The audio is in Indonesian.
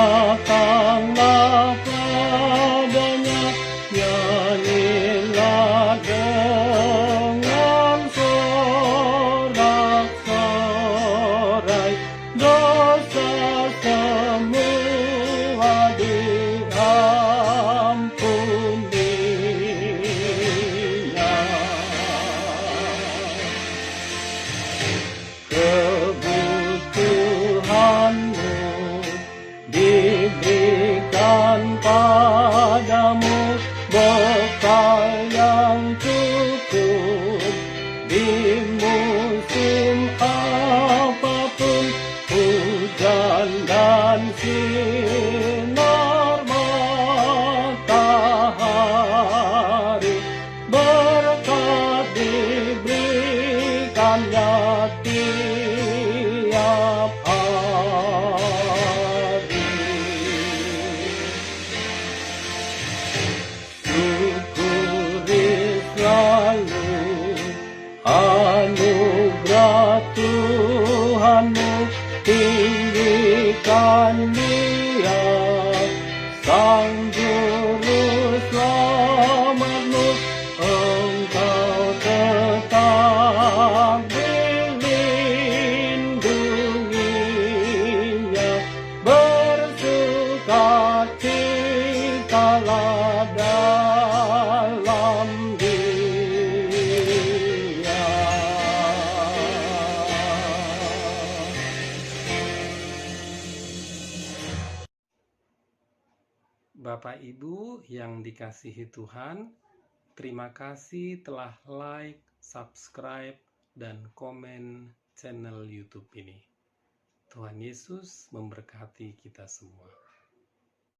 datanglah padanya, nyanyilah dengan sorak-sorai, dosa semua diampuninya. Kebutuhanmu diberikan padamu, bekal yang cukup di musim apapun, hujan dan sinar matahari, berkat diberikannya tiap hari. Syukuri selalu anugerah Tuhanmu, tinggikan Dia, Sang Juru Selamatmu, engkau tetap dilindunginya, bersukacitalah dalam Dia. Bapak Ibu yang dikasihi Tuhan, terima kasih telah like, subscribe, dan komen channel YouTube ini. Tuhan Yesus memberkati kita semua.